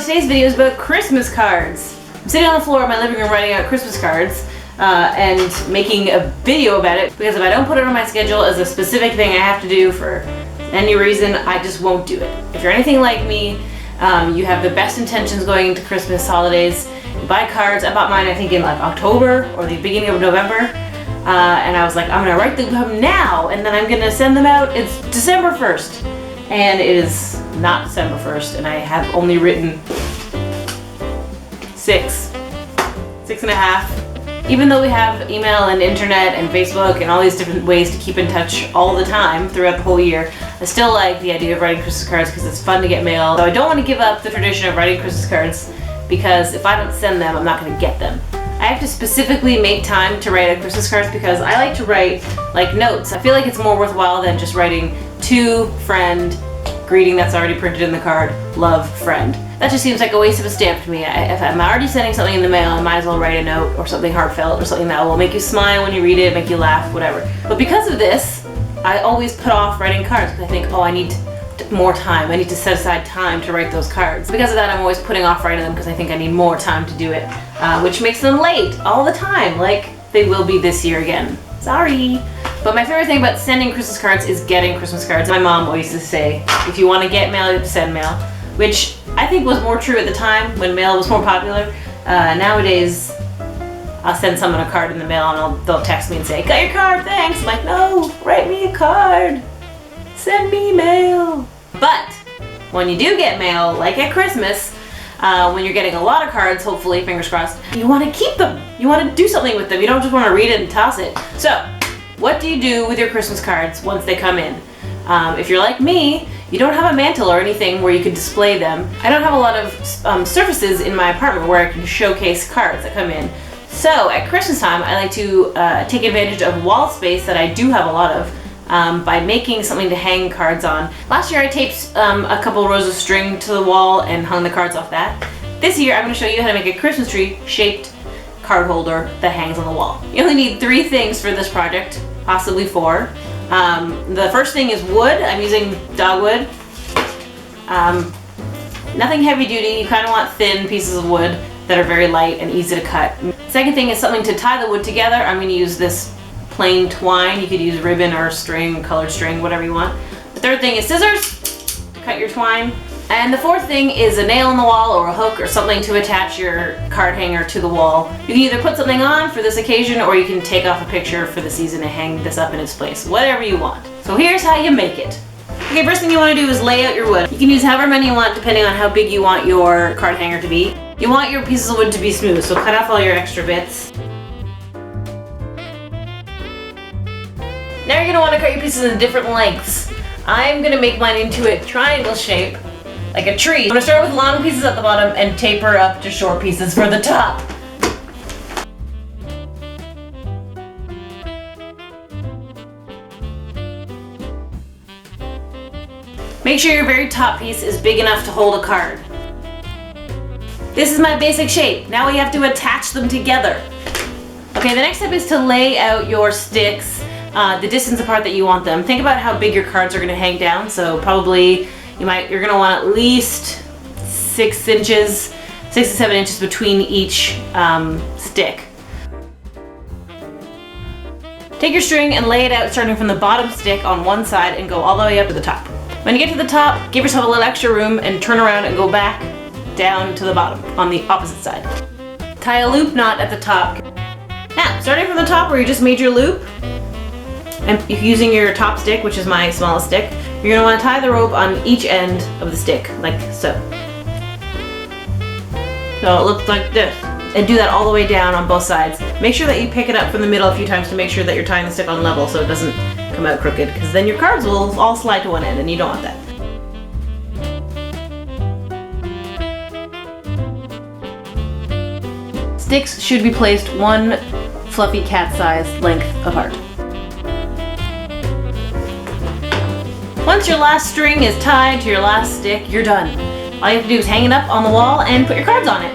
today's video is about Christmas cards. I'm sitting on the floor of my living room writing out Christmas cards and making a video about it because if I don't put it on my schedule as a specific thing I have to do for any reason, I just won't do it. If you're anything like me, you have the best intentions going into Christmas holidays. You buy cards. I bought mine I think in like October or the beginning of November. And I was like, I'm gonna write them now and then I'm gonna send them out. It's December 1st. And it is not December 1st, and I have only written 6.5. Even though we have email and internet and Facebook and all these different ways to keep in touch all the time throughout the whole year, I still like the idea of writing Christmas cards because it's fun to get mail. So I don't want to give up the tradition of writing Christmas cards because if I don't send them, I'm not going to get them. I have to specifically make time to write a Christmas cards because I like to write like notes. I feel like it's more worthwhile than just writing to friend, greeting that's already printed in the card, love, friend. That just seems like a waste of a stamp to me. If I'm already sending something in the mail, I might as well write a note or something heartfelt or something that will make you smile when you read it, make you laugh, whatever. But because of this, I always put off writing cards because I think, oh, I need more time. I need to set aside time to write those cards. Because of that, I'm always putting off writing them because I think I need more time to do it, which makes them late all the time, like they will be this year again. Sorry. But my favorite thing about sending Christmas cards is getting Christmas cards. My mom always used to say, if you want to get mail, you have to send mail, which I think was more true at the time when mail was more popular. Nowadays, I'll send someone a card in the mail and they'll text me and say, got your card, thanks. I'm like, no, write me a card. Send me mail. But when you do get mail, like at Christmas, when you're getting a lot of cards, hopefully, fingers crossed, you want to keep them. You want to do something with them. You don't just want to read it and toss it. So, what do you do with your Christmas cards once they come in? If you're like me, you don't have a mantle or anything where you can display them. I don't have a lot of surfaces in my apartment where I can showcase cards that come in. So at Christmas time, I like to take advantage of wall space that I do have a lot of by making something to hang cards on. Last year I taped a couple rows of string to the wall and hung the cards off that. This year I'm going to show you how to make a Christmas tree shaped card holder that hangs on the wall. You only need 3 things for this project, possibly 4. The first thing is wood. I'm using dogwood. Nothing heavy duty. You kind of want thin pieces of wood that are very light and easy to cut. Second thing is something to tie the wood together. I'm going to use this plain twine. You could use ribbon or string, colored string, whatever you want. The third thing is scissors to cut your twine. And the fourth thing is a nail in the wall or a hook or something to attach your card hanger to the wall. You can either put something on for this occasion or you can take off a picture for the season and hang this up in its place. Whatever you want. So here's how you make it. Okay, first thing you want to do is lay out your wood. You can use however many you want depending on how big you want your card hanger to be. You want your pieces of wood to be smooth, so cut off all your extra bits. Now you're going to want to cut your pieces in different lengths. I'm going to make mine into a triangle shape, like a tree. I'm going to start with long pieces at the bottom and taper up to short pieces for the top. Make sure your very top piece is big enough to hold a card. This is my basic shape. Now we have to attach them together. Okay, the next step is to lay out your sticks the distance apart that you want them. Think about how big your cards are going to hang down. So probably you're going to want at least 6 to 7 inches between each stick. Take your string and lay it out starting from the bottom stick on one side and go all the way up to the top. When you get to the top, give yourself a little extra room and turn around and go back down to the bottom on the opposite side. Tie a loop knot at the top. Now, starting from the top where you just made your loop, and using your top stick, which is my smallest stick, you're going to want to tie the rope on each end of the stick, like so. So it looks like this. And do that all the way down on both sides. Make sure that you pick it up from the middle a few times to make sure that you're tying the stick on level so it doesn't come out crooked, because then your cards will all slide to one end and you don't want that. Sticks should be placed 1 fluffy cat-sized length apart. Once your last string is tied to your last stick, you're done. All you have to do is hang it up on the wall and put your cards on it.